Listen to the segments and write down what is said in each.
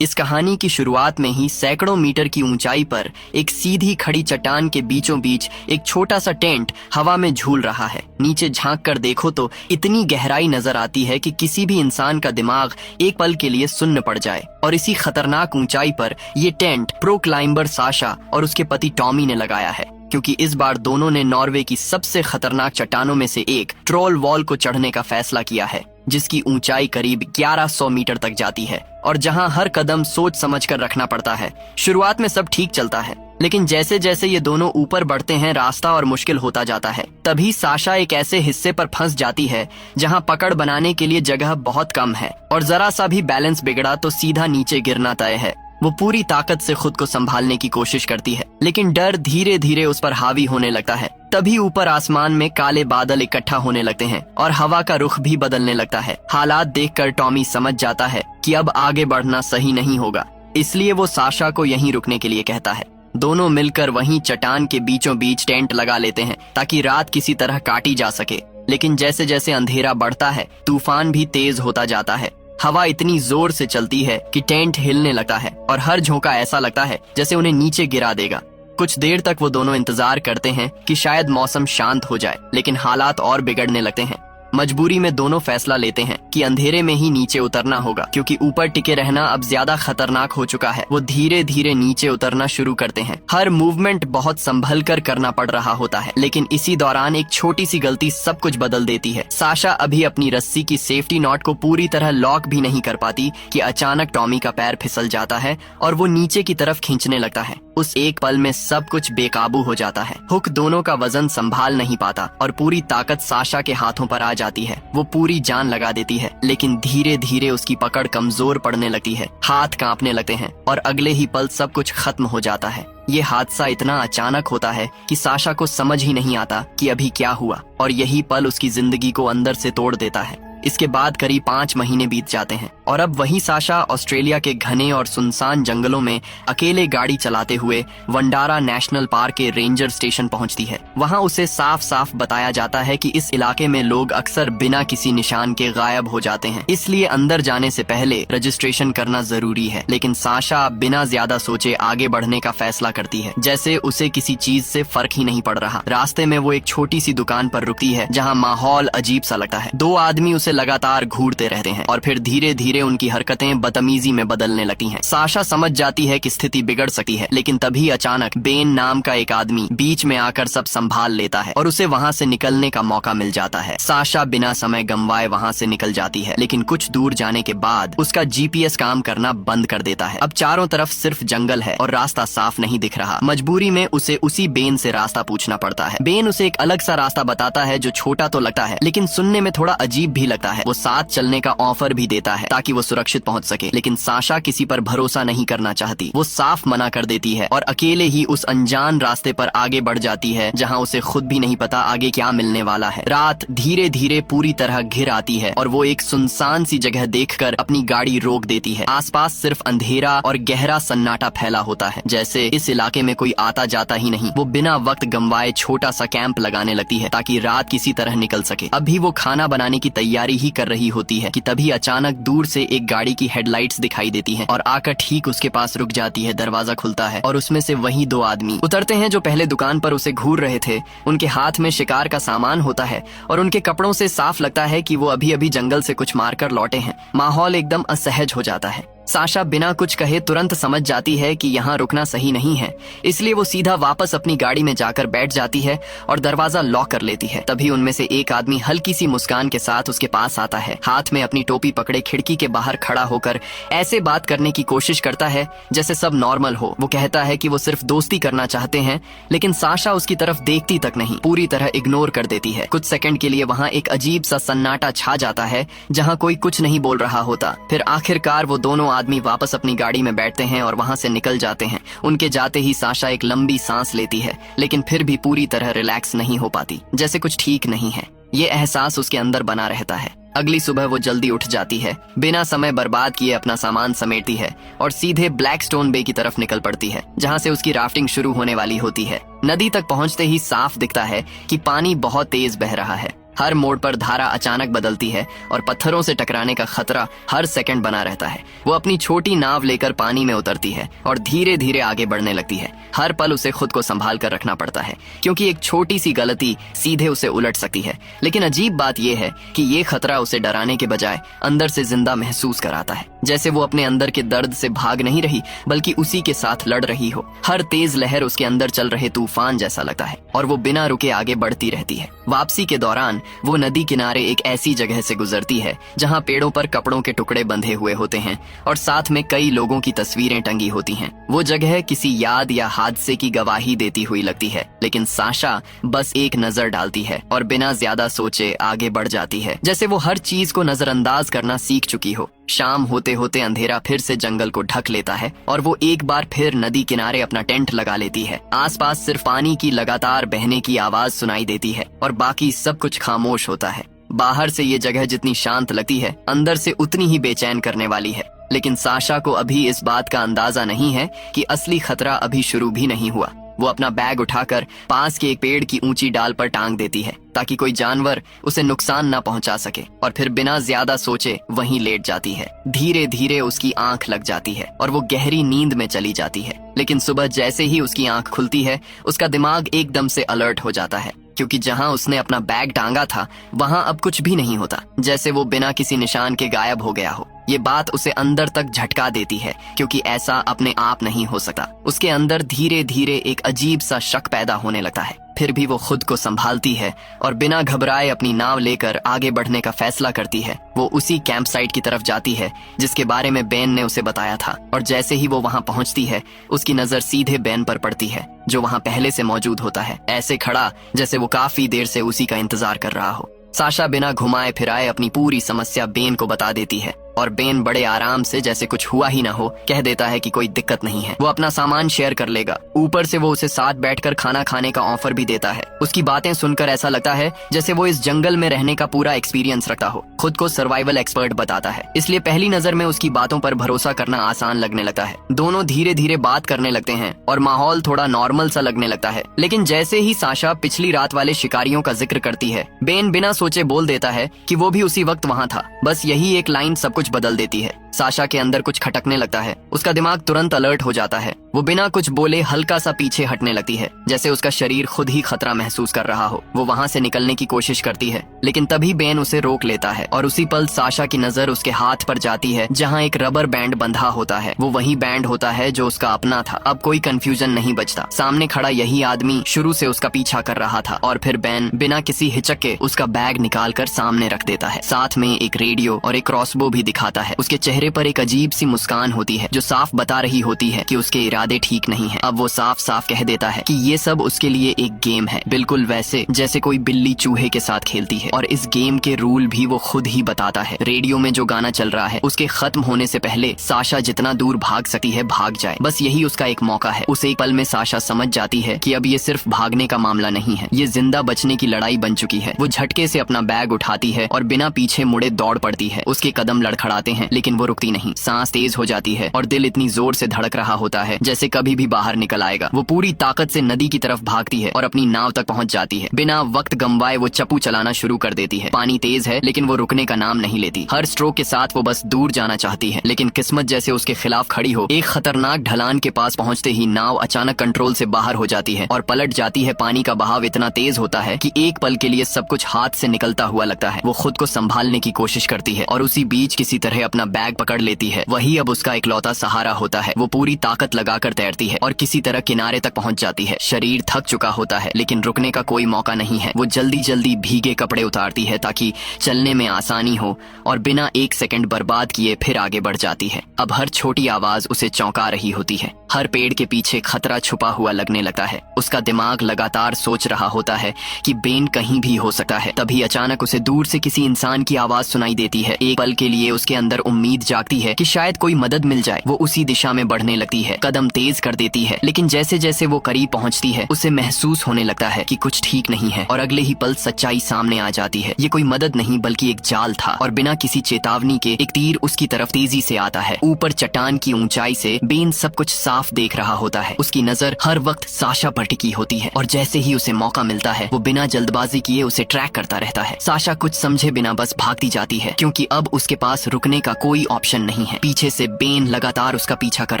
इस कहानी की शुरुआत में ही सैकड़ों मीटर की ऊंचाई पर एक सीधी खड़ी चट्टान के बीचों बीच एक छोटा सा टेंट हवा में झूल रहा है। नीचे झांक कर देखो तो इतनी गहराई नजर आती है कि किसी भी इंसान का दिमाग एक पल के लिए सुन्न पड़ जाए। और इसी खतरनाक ऊंचाई पर ये टेंट प्रो क्लाइंबर साशा और उसके पति टॉमी ने लगाया है, क्योंकि इस बार दोनों ने नॉर्वे की सबसे खतरनाक चट्टानों में से एक ट्रोल वॉल को चढ़ने का फैसला किया है, जिसकी ऊंचाई करीब 1100 मीटर तक जाती है और जहां हर कदम सोच समझ कर रखना पड़ता है। शुरुआत में सब ठीक चलता है, लेकिन जैसे जैसे ये दोनों ऊपर बढ़ते हैं रास्ता और मुश्किल होता जाता है। तभी साशा एक ऐसे हिस्से पर फंस जाती है जहां पकड़ बनाने के लिए जगह बहुत कम है और जरा सा भी बैलेंस बिगड़ा तो सीधा नीचे गिरना तय है। वो पूरी ताकत से खुद को संभालने की कोशिश करती है, लेकिन डर धीरे धीरे उस पर हावी होने लगता है। तभी ऊपर आसमान में काले बादल इकट्ठा होने लगते हैं और हवा का रुख भी बदलने लगता है। हालात देखकर टॉमी समझ जाता है कि अब आगे बढ़ना सही नहीं होगा, इसलिए वो साशा को यहीं रुकने के लिए कहता है। दोनों मिलकर वहीं चट्टान के बीचों बीच टेंट लगा लेते हैं ताकि रात किसी तरह काटी जा सके। लेकिन जैसे जैसे अंधेरा बढ़ता है, तूफान भी तेज होता जाता है। हवा इतनी जोर से चलती है कि टेंट हिलने लगता है और हर झोंका ऐसा लगता है जैसे उन्हें नीचे गिरा देगा। कुछ देर तक वो दोनों इंतजार करते हैं कि शायद मौसम शांत हो जाए, लेकिन हालात और बिगड़ने लगते हैं। मजबूरी में दोनों फैसला लेते हैं कि अंधेरे में ही नीचे उतरना होगा, क्योंकि ऊपर टिके रहना अब ज्यादा खतरनाक हो चुका है। वो धीरे धीरे नीचे उतरना शुरू करते हैं। हर मूवमेंट बहुत संभल कर करना पड़ रहा होता है, लेकिन इसी दौरान एक छोटी सी गलती सब कुछ बदल देती है। साशा अभी अपनी रस्सी की सेफ्टी नॉट को पूरी तरह लॉक भी नहीं कर पाती कि अचानक टॉमी का पैर फिसल जाता है और वो नीचे की तरफ खींचने लगता है। उस एक पल में सब कुछ बेकाबू हो जाता है। हुक दोनों का वजन संभाल नहीं पाता और पूरी ताकत साशा के हाथों पर आ जाती है। वो पूरी जान लगा देती है, लेकिन धीरे धीरे उसकी पकड़ कमजोर पड़ने लगती है। हाथ कांपने लगते हैं और अगले ही पल सब कुछ खत्म हो जाता है। ये हादसा इतना अचानक होता है कि साशा को समझ ही नहीं आता कि अभी क्या हुआ, और यही पल उसकी जिंदगी को अंदर से तोड़ देता है। इसके बाद करीब 5 महीने बीत जाते हैं और अब वही साशा ऑस्ट्रेलिया के घने और सुनसान जंगलों में अकेले गाड़ी चलाते हुए वंडारा नेशनल पार्क के रेंजर स्टेशन पहुंचती है। वहां उसे साफ साफ बताया जाता है कि इस इलाके में लोग अक्सर बिना किसी निशान के गायब हो जाते हैं, इसलिए अंदर जाने से पहले रजिस्ट्रेशन करना जरूरी है। लेकिन साशा बिना ज्यादा सोचे आगे बढ़ने का फैसला करती है, जैसे उसे किसी चीज से फर्क ही नहीं पड़ रहा। रास्ते में वो एक छोटी सी दुकान पर रुकती है जहाँ माहौल अजीब सा लगता है। 2 आदमी उसे लगातार घूरते रहते हैं और फिर धीरे धीरे उनकी हरकतें बदतमीजी में बदलने लगती हैं। साशा समझ जाती है कि स्थिति बिगड़ सकती है, लेकिन तभी अचानक बेन नाम का एक आदमी बीच में आकर सब संभाल लेता है और उसे वहां से निकलने का मौका मिल जाता है। साशा बिना समय गंवाए वहां से निकल जाती है, लेकिन कुछ दूर जाने के बाद उसका जीपीएस काम करना बंद कर देता है। अब चारों तरफ सिर्फ जंगल है और रास्ता साफ नहीं दिख रहा। मजबूरी में उसे उसी बेन से रास्ता पूछना पड़ता है। बेन उसे एक अलग सा रास्ता बताता है जो छोटा तो लगता है, लेकिन सुनने में थोड़ा अजीब भी लगता है। वो साथ चलने का ऑफर भी देता है ताकि वो सुरक्षित पहुंच सके, लेकिन साशा किसी पर भरोसा नहीं करना चाहती। वो साफ मना कर देती है और अकेले ही उस अनजान रास्ते पर आगे बढ़ जाती है जहां उसे खुद भी नहीं पता आगे क्या मिलने वाला है। रात धीरे धीरे पूरी तरह घिर आती है और वो एक सुनसान सी जगह देखकर अपनी गाड़ी रोक देती है। आसपास सिर्फ अंधेरा और गहरा सन्नाटा फैला होता है, जैसे इस इलाके में कोई आता जाता ही नहीं। वो बिना वक्त गंवाए छोटा सा कैंप लगाने लगती है ताकि रात किसी तरह निकल सके। अभी वो खाना बनाने की तैयारी ही कर रही होती है कि तभी अचानक दूर से एक गाड़ी की हेडलाइट्स दिखाई देती हैं और आकर ठीक उसके पास रुक जाती है। दरवाजा खुलता है और उसमें से वही 2 आदमी उतरते हैं जो पहले दुकान पर उसे घूर रहे थे। उनके हाथ में शिकार का सामान होता है और उनके कपड़ों से साफ लगता है कि वो अभी अभी जंगल से कुछ मारकर लौटे हैं। माहौल एकदम असहज हो जाता है। साशा बिना कुछ कहे तुरंत समझ जाती है कि यहाँ रुकना सही नहीं है, इसलिए वो सीधा वापस अपनी गाड़ी में जाकर बैठ जाती है और दरवाजा लॉक कर लेती है। तभी उनमें से एक आदमी हल्की सी मुस्कान के साथ उसके पास आता है। हाथ में अपनी टोपी पकड़े खिड़की के बाहर खड़ा होकर ऐसे बात करने की कोशिश करता है जैसे सब नॉर्मल हो। वो कहता है कि वो सिर्फ दोस्ती करना चाहते हैं, लेकिन साशा उसकी तरफ देखती तक नहीं, पूरी तरह इग्नोर कर देती है। कुछ सेकंड के लिए वहाँ एक अजीब सा सन्नाटा छा जाता है जहाँ कोई कुछ नहीं बोल रहा होता। फिर आखिरकार वो दोनों आदमी वापस अपनी गाड़ी में बैठते हैं और वहां से निकल जाते हैं। उनके जाते ही साशा एक लंबी सांस लेती है, लेकिन फिर भी पूरी तरह रिलैक्स नहीं हो पाती, जैसे कुछ ठीक नहीं है। ये एहसास उसके अंदर बना रहता है। अगली सुबह वो जल्दी उठ जाती है, बिना समय बर्बाद किए अपना सामान समेटती है और सीधे ब्लैक स्टोन बे की तरफ निकल पड़ती है, जहां से उसकी राफ्टिंग शुरू होने वाली होती है। नदी तक पहुंचते ही साफ दिखता है कि पानी बहुत तेज बह रहा है। हर मोड़ पर धारा अचानक बदलती है और पत्थरों से टकराने का खतरा हर सेकंड बना रहता है। वो अपनी छोटी नाव लेकर पानी में उतरती है और धीरे धीरे आगे बढ़ने लगती है। हर पल उसे खुद को संभाल कर रखना पड़ता है, क्योंकि एक छोटी सी गलती सीधे उसे उलट सकती है। लेकिन अजीब बात यह है कि ये खतरा उसे डराने के बजाय अंदर से जिंदा महसूस कराता है, जैसे वो अपने अंदर के दर्द से भाग नहीं रही बल्कि उसी के साथ लड़ रही हो। हर तेज लहर उसके अंदर चल रहे तूफान जैसा लगता है और वो बिना रुके आगे बढ़ती रहती है। वापसी के दौरान वो नदी किनारे एक ऐसी जगह से गुजरती है जहाँ पेड़ों पर कपड़ों के टुकड़े बंधे हुए होते हैं और साथ में कई लोगों की तस्वीरें टंगी होती हैं। वो जगह किसी याद या हादसे की गवाही देती हुई लगती है, लेकिन साशा बस एक नजर डालती है और बिना ज्यादा सोचे आगे बढ़ जाती है, जैसे वो हर चीज को नजरअंदाज करना सीख चुकी हो। शाम होते होते अंधेरा फिर से जंगल को ढक लेता है और वो एक बार फिर नदी किनारे अपना टेंट लगा लेती है। आसपास सिर्फ पानी की लगातार बहने की आवाज सुनाई देती है और बाकी सब कुछ खामोश होता है। बाहर से ये जगह जितनी शांत लगती है, अंदर से उतनी ही बेचैन करने वाली है। लेकिन साशा को अभी इस बात का अंदाजा नहीं है कि असली खतरा अभी शुरू भी नहीं हुआ। वो अपना बैग उठाकर पास के एक पेड़ की ऊंची डाल पर टांग देती है ताकि कोई जानवर उसे नुकसान न पहुंचा सके, और फिर बिना ज्यादा सोचे वहीं लेट जाती है। धीरे धीरे उसकी आंख लग जाती है और वो गहरी नींद में चली जाती है। लेकिन सुबह जैसे ही उसकी आंख खुलती है, उसका दिमाग एकदम से अलर्ट हो जाता है, क्योंकि जहां उसने अपना बैग टांगा था वहां अब कुछ भी नहीं होता, जैसे वो बिना किसी निशान के गायब हो गया हो। ये बात उसे अंदर तक झटका देती है, क्योंकि ऐसा अपने आप नहीं हो सकता। उसके अंदर धीरे धीरे एक अजीब सा शक पैदा होने लगता है। फिर भी वो खुद को संभालती है और बिना घबराए अपनी नाव लेकर आगे बढ़ने का फैसला करती है। वो उसी कैंप साइट की तरफ जाती है जिसके बारे में बेन ने उसे बताया था, और जैसे ही वो वहां पहुंचती है, उसकी नजर सीधे बेन पर पड़ती है, जो वहां पहले से मौजूद होता है, ऐसे खड़ा जैसे वो काफी देर से उसी का इंतजार कर रहा हो। साशा बिना घुमाए फिराए अपनी पूरी समस्या बेन को बता देती है और बेन बड़े आराम से, जैसे कुछ हुआ ही ना हो, कह देता है कि कोई दिक्कत नहीं है, वो अपना सामान शेयर कर लेगा। ऊपर से वो उसे साथ बैठकर खाना खाने का ऑफर भी देता है। उसकी बातें सुनकर ऐसा लगता है जैसे वो इस जंगल में रहने का पूरा एक्सपीरियंस रखता हो। खुद को सर्वाइवल एक्सपर्ट बताता है, इसलिए पहली नजर में उसकी बातों पर भरोसा करना आसान लगने लगता है। दोनों धीरे धीरे बात करने लगते हैं और माहौल थोड़ा नॉर्मल सा लगने लगता है। लेकिन जैसे ही साशा पिछली रात वाले शिकारियों का जिक्र करती है, बेन बिना सोचे बोल देता है कि वो भी उसी वक्त वहां था। बस यही एक लाइन सब कुछ बदल देती है। साशा के अंदर कुछ खटकने लगता है। उसका दिमाग तुरंत अलर्ट हो जाता है। वो बिना कुछ बोले हल्का सा पीछे हटने लगती है, जैसे उसका शरीर खुद ही खतरा महसूस कर रहा हो। वो वहां से निकलने की कोशिश करती है, लेकिन तभी बेन उसे रोक लेता है और उसी पल साशा की नजर उसके हाथ पर जाती है जहां एक रबर बैंड बंधा होता है। वो वही बैंड होता है जो उसका अपना था। अब कोई कंफ्यूजन नहीं बचता, सामने खड़ा यही आदमी शुरू से उसका पीछा कर रहा था। और फिर बेन बिना किसी हिचक के उसका बैग निकाल कर सामने रख देता है। साथ में एक रेडियो और एक क्रॉसबो भी दिखाता है। उसके चेहरे पर एक अजीब सी मुस्कान होती है जो साफ बता रही होती है कि उसके इरादे ठीक नहीं है। अब वो साफ साफ कह देता है कि ये सब उसके लिए एक गेम है, बिल्कुल वैसे जैसे कोई बिल्ली चूहे के साथ खेलती है, और इस गेम के रूल भी वो खुद ही बताता है। रेडियो में जो गाना चल रहा है उसके खत्म होने से पहले साशा जितना दूर भाग सकती है भाग जाए, बस यही उसका एक मौका है। उसे एक पल में साशा समझ जाती है कि अब ये सिर्फ भागने का मामला नहीं है, ये जिंदा बचने की लड़ाई बन चुकी है। वो झटके से अपना बैग उठाती है और बिना पीछे मुड़े दौड़ पड़ती है। उसके कदम लड़खड़ाते हैं लेकिन वो रुकती नहीं। सांस तेज हो जाती है और दिल इतनी जोर से धड़क रहा होता है जैसे कभी भी बाहर निकल आएगा। वो पूरी ताकत से नदी की तरफ भागती है और अपनी नाव तक पहुंच जाती है। बिना वक्त गंवाए वो चप्पू चलाना शुरू कर देती है। पानी तेज है लेकिन वो रुकने का नाम नहीं लेती। हर स्ट्रोक के साथ वो बस दूर जाना चाहती है, लेकिन किस्मत जैसे उसके खिलाफ खड़ी हो। एक खतरनाक ढलान के पास पहुंचते ही नाव अचानक कंट्रोल से बाहर हो जाती है और पलट जाती है। पानी का बहाव इतना तेज होता है कि एक पल के लिए सब कुछ हाथ से निकलता हुआ लगता है। वो खुद को संभालने की कोशिश करती है और उसी बीच किसी तरह अपना बैग पकड़ लेती है। वही अब उसका इकलौता सहारा होता है। वो पूरी ताकत लगाकर तैरती है और किसी तरह किनारे तक पहुंच जाती है। शरीर थक चुका होता है लेकिन रुकने का कोई मौका नहीं है। वो जल्दी जल्दी भीगे कपड़े उतारती है ताकि चलने में आसानी हो, और बिना एक सेकंड बर्बाद किए फिर आगे बढ़ जाती है। अब हर छोटी आवाज उसे चौंका रही होती है। हर पेड़ के पीछे खतरा छुपा हुआ लगने लगता है। उसका दिमाग लगातार सोच रहा होता है कि बेन कहीं भी हो सकता है। तभी अचानक उसे दूर से किसी इंसान की आवाज सुनाई देती है। एक पल के लिए उसके अंदर उम्मीद जागती है कि शायद कोई मदद मिल जाए। वो उसी दिशा में बढ़ने लगती है, कदम तेज कर देती है, लेकिन जैसे जैसे वो करीब पहुंचती है उसे महसूस होने लगता है कि कुछ ठीक नहीं है, और अगले ही पल सच्चाई सामने आ जाती है। ये कोई मदद नहीं बल्कि एक जाल था, और बिना किसी चेतावनी के एक तीर उसकी तरफ तेजी से आता है। ऊपर चट्टान की ऊंचाई से बेन सब कुछ साफ देख रहा होता है। उसकी नजर हर वक्त साशा पर टिकी होती है, और जैसे ही उसे मौका मिलता है वो बिना जल्दबाजी किए उसे ट्रैक करता रहता है। साशा कुछ समझे बिना बस भागती जाती है, क्योंकि अब उसके पास रुकने का कोई ऑप्शन नहीं है। पीछे से बेन लगातार उसका पीछा कर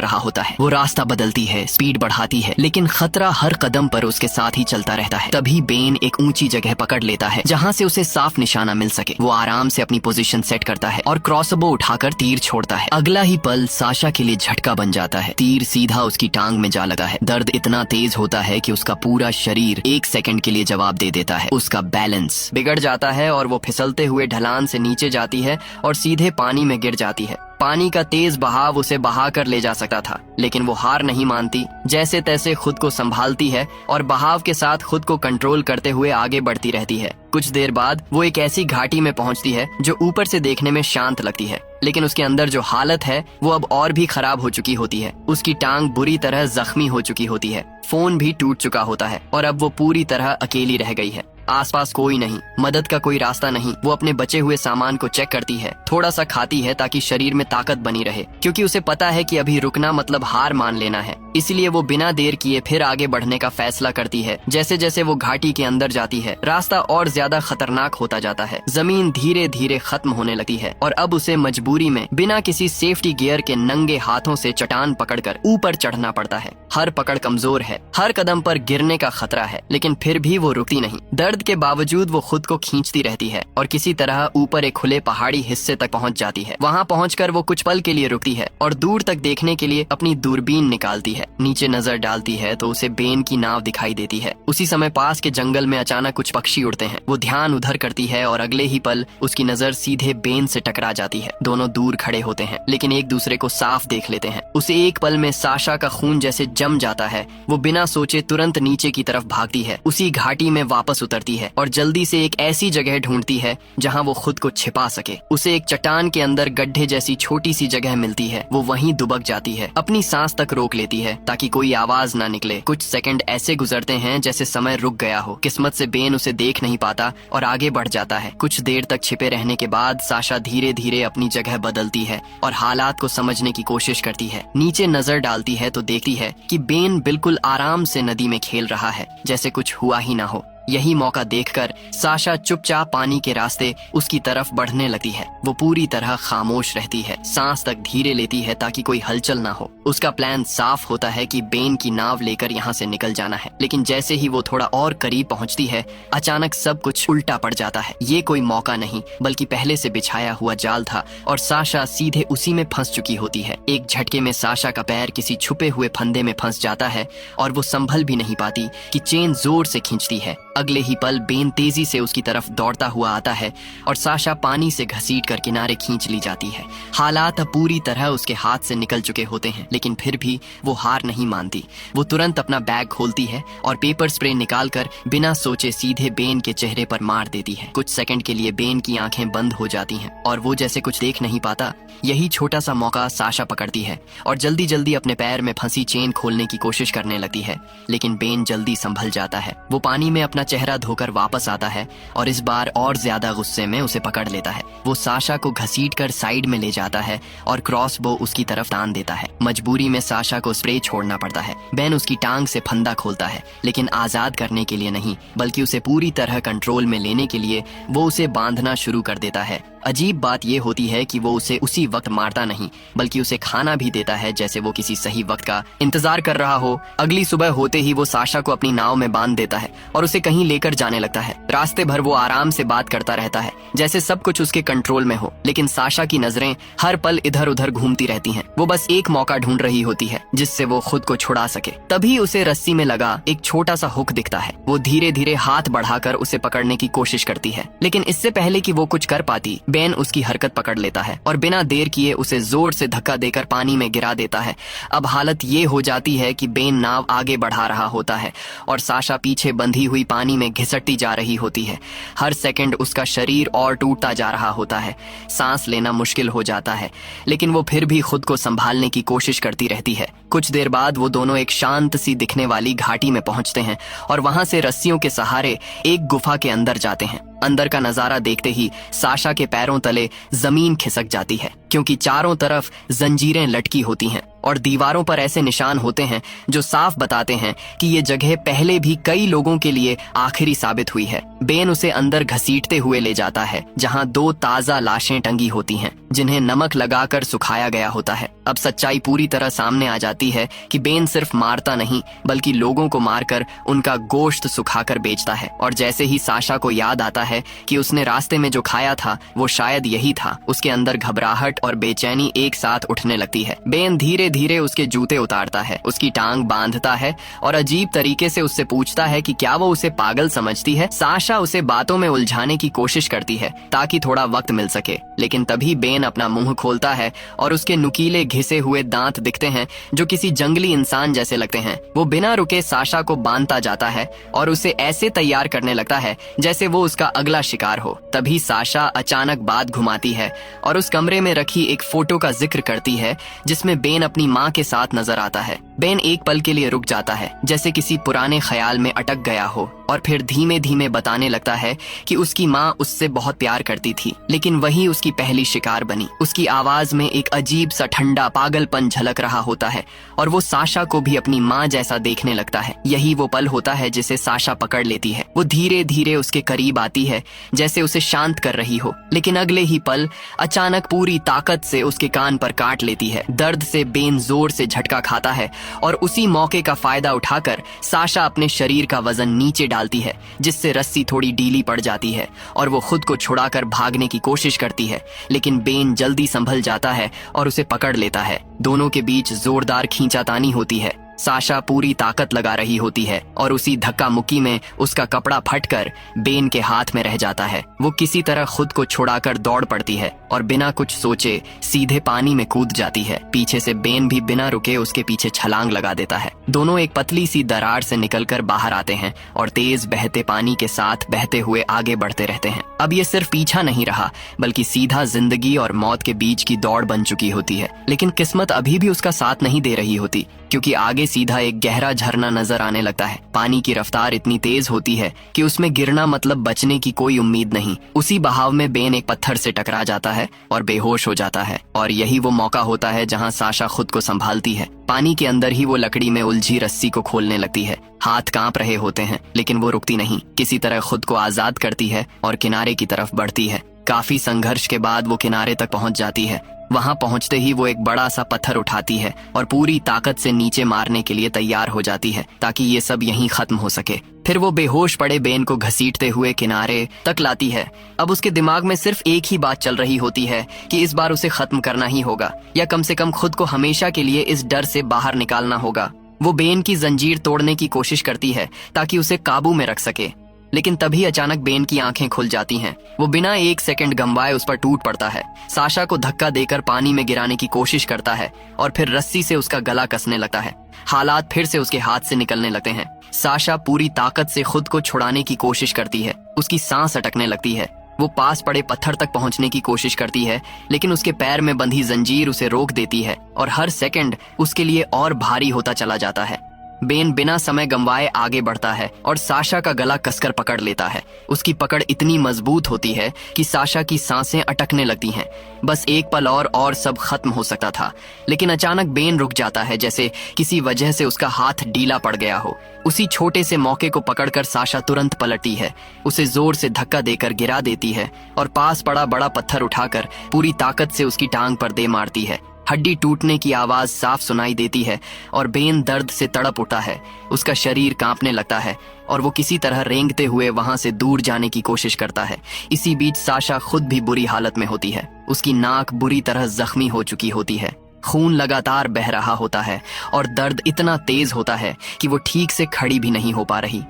रहा होता है। वो रास्ता बदलती है, स्पीड बढ़ाती है, लेकिन खतरा हर कदम पर उसके साथ ही चलता रहता है। तभी बेन एक ऊंची जगह पकड़ लेता है जहाँ से उसे साफ निशाना मिल सके। वो आराम से अपनी पोजीशन सेट करता है और क्रॉसबो उठाकर तीर छोड़ता है। अगला ही पल साशा के लिए झटका बन जाता है। तीर सीधा उसकी टांग में जा लगा है। दर्द इतना तेज होता है कि उसका पूरा शरीर एक सेकंड के लिए जवाब दे देता है। उसका बैलेंस बिगड़ जाता है और वो फिसलते हुए ढलान से नीचे जाती है और सीधे पानी में गिर जाती है। पानी का तेज बहाव उसे बहाकर ले जा सकता था, लेकिन वो हार नहीं मानती। जैसे तैसे खुद को संभालती है और बहाव के साथ खुद को कंट्रोल करते हुए आगे बढ़ती रहती है। कुछ देर बाद वो एक ऐसी घाटी में पहुंचती है जो ऊपर से देखने में शांत लगती है, लेकिन उसके अंदर जो हालत है वो अब और भी खराब हो चुकी होती है। उसकी टांग बुरी तरह जख्मी हो चुकी होती है, फोन भी टूट चुका होता है, और अब वो पूरी तरह अकेली रह गई है। आसपास कोई नहीं, मदद का कोई रास्ता नहीं। वो अपने बचे हुए सामान को चेक करती है, थोड़ा सा खाती है ताकि शरीर में ताकत बनी रहे, क्योंकि उसे पता है कि अभी रुकना मतलब हार मान लेना है। इसलिए वो बिना देर किए फिर आगे बढ़ने का फैसला करती है। जैसे जैसे वो घाटी के अंदर जाती है रास्ता और ज्यादा खतरनाक होता जाता है। जमीन धीरे धीरे खत्म होने लगती है और अब उसे मजबूरी में बिना किसी सेफ्टी गियर के नंगे हाथों से चट्टान पकड़कर ऊपर चढ़ना पड़ता है। हर पकड़ कमजोर है, हर कदम पर गिरने का खतरा है, लेकिन फिर भी वो रुकती नहीं। दर्द के बावजूद वो खुद को खींचती रहती है और किसी तरह ऊपर एक खुले पहाड़ी हिस्से तक पहुंच जाती है। वहां पहुंचकर वो कुछ पल के लिए रुकती है और दूर तक देखने के लिए अपनी दूरबीन निकालती है। नीचे नजर डालती है तो उसे बेन की नाव दिखाई देती है। उसी समय पास के जंगल में अचानक कुछ पक्षी उड़ते हैं। वो ध्यान उधर करती है और अगले ही पल उसकी नजर सीधे बेन से टकरा जाती है। दोनों दूर खड़े होते हैं, लेकिन एक दूसरे को साफ देख लेते हैं। उसे एक पल में साशा का खून जैसे जम जाता है। वो बिना सोचे तुरंत नीचे की तरफ भागती है, उसी घाटी में वापस उतरती है और जल्दी से एक ऐसी जगह ढूंढती है जहां वो खुद को छिपा सके। उसे एक चट्टान के अंदर गड्ढे जैसी छोटी सी जगह मिलती है। वो वहीं दुबक जाती है, अपनी सांस तक रोक लेती है ताकि कोई आवाज ना निकले। कुछ सेकंड ऐसे गुजरते हैं जैसे समय रुक गया हो। किस्मत से बेन उसे देख नहीं पाता और आगे बढ़ जाता है। कुछ देर तक छिपे रहने के बाद साशा धीरे धीरे अपनी जगह बदलती है और हालात को समझने की कोशिश करती है। नीचे नजर डालती है तो देखती है कि बेन बिल्कुल आराम से नदी में खेल रहा है, जैसे कुछ हुआ ही ना हो। यही मौका देखकर साशा चुपचाप पानी के रास्ते उसकी तरफ बढ़ने लगती है। वो पूरी तरह खामोश रहती है, सांस तक धीरे लेती है ताकि कोई हलचल ना हो। उसका प्लान साफ होता है कि बेन की नाव लेकर यहाँ से निकल जाना है, लेकिन जैसे ही वो थोड़ा और करीब पहुँचती है अचानक सब कुछ उल्टा पड़ जाता है। ये कोई मौका नहीं बल्कि पहले से बिछाया हुआ जाल था और साशा सीधे उसी में फंस चुकी होती है। एक झटके में साशा का पैर किसी छुपे हुए फंदे में फंस जाता है और वो संभल भी नहीं पाती कि चेन जोर से खींचती है। अगले ही पल बेन तेजी से उसकी तरफ दौड़ता हुआ आता है और साशा पानी से घसीटकर किनारे खींच ली जाती है। हालात अब पूरी तरह उसके हाथ से निकल चुके होते हैं, लेकिन फिर भी वो हार नहीं मानती। वो तुरंत अपना बैग खोलती है और पेपर स्प्रे निकालकर बिना सोचे सीधे बेन के चेहरे पर मार देती है। कुछ सेकंड के लिए बेन की आंखें बंद हो जाती हैं और वो जैसे कुछ देख नहीं पाता। यही छोटा सा मौका साशा पकड़ती है और जल्दी जल्दी अपने पैर में फंसी चेन खोलने की कोशिश करने लगती है, लेकिन बेन जल्दी संभल जाता है। वो पानी में अपना चेहरा धोकर वापस आता है और इस बार और ज्यादा गुस्से में उसे पकड़ लेता है। वो साशा को घसीटकर साइड में ले जाता है और क्रॉसबो उसकी तरफ तान देता है। मजबूरी में साशा को स्प्रे छोड़ना पड़ता है। बेन उसकी टांग से फंदा खोलता है, लेकिन आजाद करने के लिए नहीं बल्कि उसे पूरी तरह कंट्रोल में लेने के लिए वो उसे बांधना शुरू कर देता है। अजीब बात यह होती है कि वो उसे उसी वक्त मारता नहीं बल्कि उसे खाना भी देता है, जैसे वो किसी सही वक्त का इंतजार कर रहा हो। अगली सुबह होते ही वो साशा को अपनी नाव में बांध देता है और उसे कहीं लेकर जाने लगता है। रास्ते भर वो आराम से बात करता रहता है जैसे सब कुछ उसके कंट्रोल में हो, लेकिन साशा की नजरें हर पल इधर उधर घूमती रहती हैं। वो बस एक मौका ढूंढ रही होती है जिससे वो खुद को छुड़ा सके। तभी उसे रस्सी में लगा एक छोटा सा हुक दिखता है। वो धीरे धीरे हाथ बढ़ाकर उसे पकड़ने की कोशिश करती है, लेकिन इससे पहले कि वो कुछ कर पाती बेन उसकी हरकत पकड़ लेता है और बिना देर किए उसे जोर से धक्का देकर पानी में गिरा देता है। अब हालत ये हो जाती है कि बेन नाव आगे बढ़ा रहा होता है और साशा पीछे बंधी हुई पानी में घिसटती जा रही होती है। हर सेकंड उसका शरीर और टूटता जा रहा होता है। सांस लेना मुश्किल हो जाता है, लेकिन वो फिर भी खुद को संभालने की कोशिश करती रहती है। कुछ देर बाद वो दोनों एक शांत सी दिखने वाली घाटी में पहुंचते हैं और वहां से रस्सियों के सहारे एक गुफा के अंदर जाते हैं। अंदर का नजारा देखते ही साशा के पैरों तले जमीन खिसक जाती है, क्योंकि चारों तरफ जंजीरें लटकी होती हैं और दीवारों पर ऐसे निशान होते हैं जो साफ बताते हैं कि ये जगह पहले भी कई लोगों के लिए आखिरी साबित हुई है। बेन उसे अंदर घसीटते हुए ले जाता है, जहां 2 ताजा लाशें टंगी होती हैं, जिन्हें नमक लगाकर सुखाया गया होता है। अब सच्चाई पूरी तरह सामने आ जाती है कि बेन सिर्फ मारता नहीं, बल्कि लोगों को मारकर उनका गोश्त सुखाकर बेचता है। और जैसे ही साशा को याद आता है कि उसने रास्ते में जो खाया था वो शायद यही था, उसके अंदर घबराहट और बेचैनी एक साथ उठने लगती है। बेन धीरे धीरे उसके जूते उतारता है, उसकी टांग बांधता है और अजीब तरीके से उससे पूछता है कि क्या वो उसे पागल समझती है। साशा उसे बातों में उलझाने की कोशिश करती है ताकि थोड़ा वक्त मिल सके, लेकिन तभी बेन अपना मुंह खोलता है और उसके नुकीले घिसे हुए दांत दिखते हैं जो किसी जंगली इंसान जैसे लगते हैं। वो बिना रुके साशा को बांधता जाता है और उसे ऐसे तैयार करने लगता है जैसे वो उसका अगला शिकार हो। तभी साशा अचानक बात घुमाती है और उस कमरे में रखी एक फोटो का जिक्र करती है जिसमें बेन अपनी माँ के साथ नजर आता है। बेन एक पल के लिए रुक जाता है, जैसे किसी पुराने ख्याल में अटक गया हो, और फिर धीमे धीमे बताने लगता है कि उसकी माँ उससे बहुत प्यार करती थी, लेकिन वही उसकी पहली शिकार बनी। उसकी आवाज में एक अजीब सा ठंडा पागलपन झलक रहा होता है और वो साशा को भी अपनी माँ जैसा देखने लगता है। यही वो पल होता है जिसे साशा पकड़ लेती है। वो धीरे धीरे उसके करीब आती है, जैसे उसे शांत कर रही हो, लेकिन अगले ही पल अचानक पूरी ताकत से उसके कान पर काट लेती है। दर्द से बेन जोर से झटका खाता है और उसी मौके का फायदा उठाकर साशा अपने शरीर का वजन नीचे डालती है, जिससे रस्सी थोड़ी ढीली पड़ जाती है और वो खुद को छुड़ाकर भागने की कोशिश करती है, लेकिन बेन जल्दी संभल जाता है और उसे पकड़ लेता है। दोनों के बीच जोरदार खींचातानी होती है। साशा पूरी ताकत लगा रही होती है और उसी धक्का मुक्की में उसका कपड़ा फटकर बेन के हाथ में रह जाता है। वो किसी तरह खुद को छुड़ाकर दौड़ पड़ती है और बिना कुछ सोचे सीधे पानी में कूद जाती है। पीछे से बेन भी बिना रुके उसके पीछे छलांग लगा देता है। दोनों एक पतली सी दरार से निकलकर बाहर आते हैं और तेज बहते पानी के साथ बहते हुए आगे बढ़ते रहते हैं। अब ये सिर्फ पीछा नहीं रहा, बल्कि सीधा जिंदगी और मौत के बीच की दौड़ बन चुकी होती है। लेकिन किस्मत अभी भी उसका साथ नहीं दे रही होती, क्योंकि आगे सीधा एक गहरा झरना नजर आने लगता है। पानी की रफ्तार इतनी तेज होती है कि उसमें गिरना मतलब बचने की कोई उम्मीद नहीं। उसी बहाव में बेन एक पत्थर से टकरा जाता है और बेहोश हो जाता है, और यही वो मौका होता है जहां साशा खुद को संभालती है। पानी के अंदर ही वो लकड़ी में उलझी रस्सी को खोलने लगती है। हाथ कांप रहे होते हैं, लेकिन वो रुकती नहीं। किसी तरह खुद को आजाद करती है और किनारे की तरफ बढ़ती है। काफी संघर्ष के बाद वो किनारे तक पहुंच जाती है। वहां पहुंचते ही वो एक बड़ा सा पत्थर उठाती है और पूरी ताकत से नीचे मारने के लिए तैयार हो जाती है, ताकि ये सब यहीं खत्म हो सके। फिर वो बेहोश पड़े बेन को घसीटते हुए किनारे तक लाती है। अब उसके दिमाग में सिर्फ एक ही बात चल रही होती है कि इस बार उसे खत्म करना ही होगा, या कम से कम खुद को हमेशा के लिए इस डर से बाहर निकालना होगा। वो बेन की जंजीर तोड़ने की कोशिश करती है ताकि उसे काबू में रख सके, लेकिन तभी अचानक बेन की आंखें खुल जाती हैं। वो बिना एक सेकंड गंवाए उस पर टूट पड़ता है, साशा को धक्का देकर पानी में गिराने की कोशिश करता है और फिर रस्सी से उसका गला कसने लगता है। हालात फिर से उसके हाथ से निकलने लगते हैं। साशा पूरी ताकत से खुद को छुड़ाने की कोशिश करती है। उसकी सांस अटकने लगती है। वो पास पड़े पत्थर तक पहुंचने की कोशिश करती है, लेकिन उसके पैर में बंधी जंजीर उसे रोक देती है और हर सेकंड उसके लिए और भारी होता चला जाता है। बेन बिना समय गंवाए आगे बढ़ता है और साशा का गला कसकर पकड़ लेता है। उसकी पकड़ इतनी मजबूत होती है कि साशा की सांसें अटकने लगती हैं। बस एक पल और सब खत्म हो सकता था, लेकिन अचानक बेन रुक जाता है, जैसे किसी वजह से उसका हाथ ढीला पड़ गया हो। उसी छोटे से मौके को पकड़कर साशा तुरंत पलटती है, उसे जोर से धक्का देकर गिरा देती है और पास पड़ा बड़ा पत्थर उठाकर पूरी ताकत से उसकी टांग पर दे मारती है। हड्डी टूटने की आवाज साफ सुनाई देती है और बेन दर्द से तड़प उठा है। उसका शरीर कांपने लगता है और वो किसी तरह रेंगते हुए वहां से दूर जाने की कोशिश करता है। इसी बीच साशा खुद भी बुरी हालत में होती है। उसकी नाक बुरी तरह जख्मी हो चुकी होती है। खून लगातार बह रहा होता है और दर्द इतना तेज होता है कि वो ठीक से खड़ी भी नहीं हो पा रही।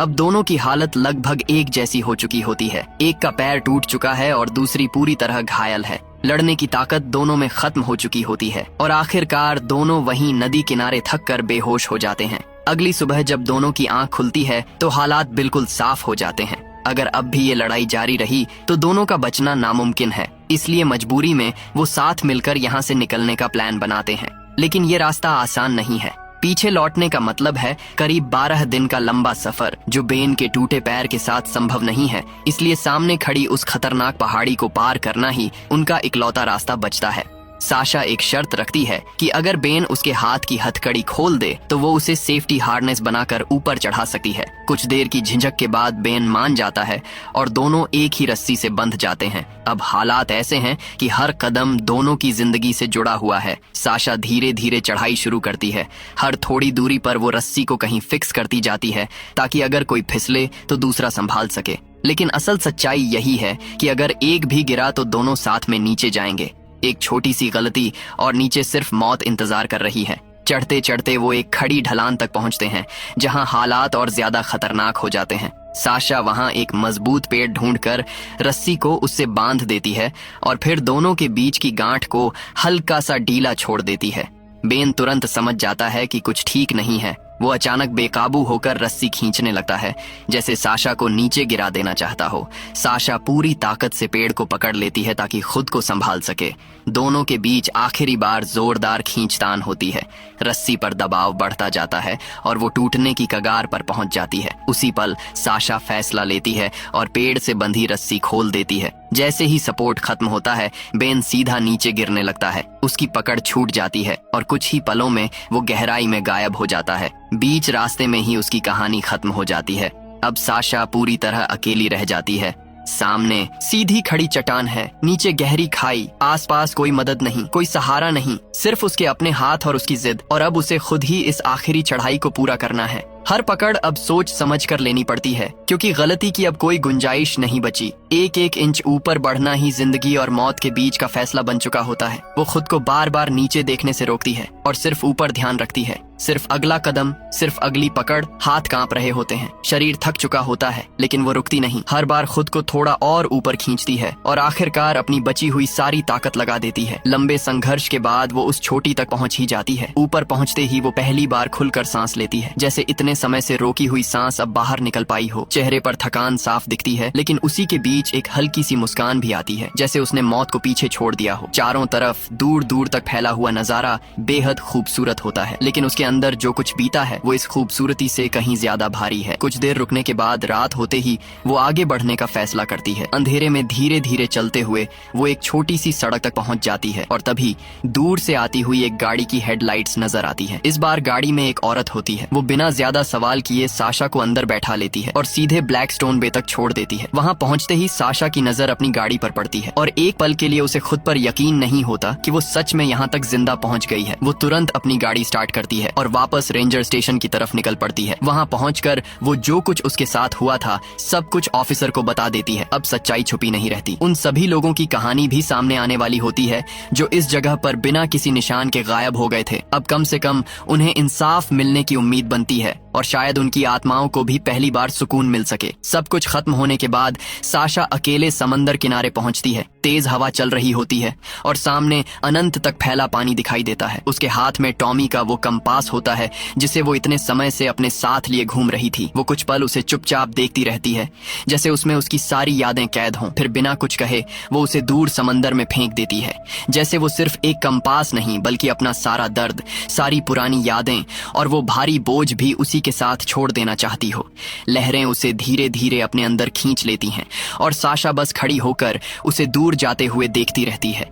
अब दोनों की हालत लगभग एक जैसी हो चुकी होती है। एक का पैर टूट चुका है और दूसरी पूरी तरह घायल है। लड़ने की ताकत दोनों में खत्म हो चुकी होती है और आखिरकार दोनों वहीं नदी किनारे थक कर बेहोश हो जाते हैं। अगली सुबह जब दोनों की आंख खुलती है तो हालात बिल्कुल साफ हो जाते हैं। अगर अब भी ये लड़ाई जारी रही तो दोनों का बचना नामुमकिन है। इसलिए मजबूरी में वो साथ मिलकर यहाँ से निकलने का प्लान बनाते हैं। लेकिन ये रास्ता आसान नहीं है। पीछे लौटने का मतलब है करीब 12 दिन का लंबा सफर, जो बेन के टूटे पैर के साथ संभव नहीं है। इसलिए सामने खड़ी उस खतरनाक पहाड़ी को पार करना ही उनका इकलौता रास्ता बचता है। साशा एक शर्त रखती है कि अगर बेन उसके हाथ की हथकड़ी खोल दे तो वो उसे सेफ्टी हार्नेस बनाकर ऊपर चढ़ा सकती है। कुछ देर की झिझक के बाद बेन मान जाता है और दोनों एक ही रस्सी से बंध जाते हैं। अब हालात ऐसे हैं कि हर कदम दोनों की जिंदगी से जुड़ा हुआ है। साशा धीरे धीरे चढ़ाई शुरू करती है। हर थोड़ी दूरी पर वो रस्सी को कहीं फिक्स करती जाती है ताकि अगर कोई फिसले तो दूसरा संभाल सके। लेकिन असल सच्चाई यही है कि अगर एक भी गिरा तो दोनों साथ में नीचे जाएंगे। एक छोटी सी गलती और नीचे सिर्फ मौत इंतजार कर रही है। चढ़ते चढ़ते वो एक खड़ी ढलान तक पहुंचते हैं जहां हालात और ज्यादा खतरनाक हो जाते हैं। साशा वहां एक मजबूत पेड़ ढूंढकर रस्सी को उससे बांध देती है और फिर दोनों के बीच की गांठ को हल्का सा ढीला छोड़ देती है। बेन तुरंत समझ जाता है कि कुछ ठीक नहीं है। वो अचानक बेकाबू होकर रस्सी खींचने लगता है, जैसे साशा को नीचे गिरा देना चाहता हो। साशा पूरी ताकत से पेड़ को पकड़ लेती है ताकि खुद को संभाल सके। दोनों के बीच आखिरी बार जोरदार खींचतान होती है। रस्सी पर दबाव बढ़ता जाता है और वो टूटने की कगार पर पहुंच जाती है। उसी पल साशा फैसला लेती है और पेड़ से बंधी रस्सी खोल देती है। जैसे ही सपोर्ट खत्म होता है, बेन सीधा नीचे गिरने लगता है। उसकी पकड़ छूट जाती है और कुछ ही पलों में वो गहराई में गायब हो जाता है। बीच रास्ते में ही उसकी कहानी खत्म हो जाती है। अब साशा पूरी तरह अकेली रह जाती है। सामने सीधी खड़ी चट्टान है, नीचे गहरी खाई, आसपास कोई मदद नहीं, कोई सहारा नहीं, सिर्फ उसके अपने हाथ और उसकी जिद। और अब उसे खुद ही इस आखिरी चढ़ाई को पूरा करना है। हर पकड़ अब सोच समझ कर लेनी पड़ती है, क्योंकि गलती की अब कोई गुंजाइश नहीं बची। एक एक इंच ऊपर बढ़ना ही जिंदगी और मौत के बीच का फैसला बन चुका होता है। वो खुद को बार बार नीचे देखने से रोकती है और सिर्फ ऊपर ध्यान रखती है। सिर्फ अगला कदम, सिर्फ अगली पकड़। हाथ कांप रहे होते हैं, शरीर थक चुका होता है, लेकिन वो रुकती नहीं। हर बार खुद को थोड़ा और ऊपर खींचती है और आखिरकार अपनी बची हुई सारी ताकत लगा देती है। लंबे संघर्ष के बाद वो उस चोटी तक पहुंच ही जाती है। ऊपर पहुंचते ही वो पहली बार खुलकर सांस लेती है, जैसे इतने समय से रोकी हुई सांस अब बाहर निकल पाई हो। चेहरे पर थकान साफ दिखती है, लेकिन उसी के बीच एक हल्की सी मुस्कान भी आती है, जैसे उसने मौत को पीछे छोड़ दिया हो। चारों तरफ दूर दूर तक फैला हुआ नजारा बेहद खूबसूरत होता है, लेकिन उसके अंदर जो कुछ बीता है वो इस खूबसूरती से कहीं ज्यादा भारी है। कुछ देर रुकने के बाद रात होते ही वो आगे बढ़ने का फैसला करती है। अंधेरे में धीरे धीरे चलते हुए वो एक छोटी सी सड़क तक पहुंच जाती है और तभी दूर से आती हुई एक गाड़ी की हेडलाइट्स नजर आती है। इस बार गाड़ी में एक औरत होती है। वो बिना ज्यादा सवाल किए साशा को अंदर बैठा लेती है और सीधे ब्लैक स्टोन बे तक छोड़ देती है। वहां पहुंचते ही साशा की नजर अपनी गाड़ी पर पड़ती है और एक पल के लिए उसे खुद पर यकीन नहीं होता कि वो सच में यहाँ तक जिंदा पहुंच गई है। वो तुरंत अपनी गाड़ी स्टार्ट करती है और वापस रेंजर स्टेशन की तरफ निकल पड़ती है। वहां पहुंचकर वो जो कुछ उसके साथ हुआ था सब कुछ ऑफिसर को बता देती है। अब सच्चाई छुपी नहीं रहती। उन सभी लोगों की कहानी भी सामने आने वाली होती है जो इस जगह पर बिना किसी निशान के गायब हो गए थे। अब कम से कम उन्हें इंसाफ मिलने की उम्मीद बनती है और शायद उनकी आत्माओं को भी पहली बार सुकून मिल सके। सब कुछ खत्म होने के बाद साशा अकेले समंदर किनारे पहुंचती है। तेज हवा चल रही होती है और सामने अनंत तक फैला पानी दिखाई देता है। उसके हाथ में टॉमी का वो कंपास होता है जिसे वो इतने समय से अपने साथ लिए घूम रही थी। वो कुछ पल उसे चुपचाप देखती रहती है, जैसे उसमें उसकी सारी यादें कैद हों। फिर बिना कुछ कहे वो उसे दूर समंदर में फेंक देती है, जैसे वो सिर्फ एक कंपास नहीं बल्कि अपना सारा दर्द, सारी पुरानी यादें और वो भारी बोझ भी उसी के साथ छोड़ देना चाहती हो। लहरें उसे धीरे धीरे अपने अंदर खींच लेती हैं और साशा बस खड़ी होकर उसे दूर जाते हुए देखती रहती है।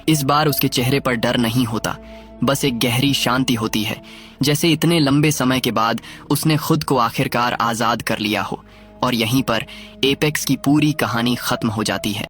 इस बार उसके चेहरे पर डर नहीं होता, बस एक गहरी शांति होती है, जैसे इतने लंबे समय के बाद उसने खुद को आखिरकार आजाद कर लिया हो। और यहीं पर एपेक्स की पूरी कहानी खत्म हो जाती है।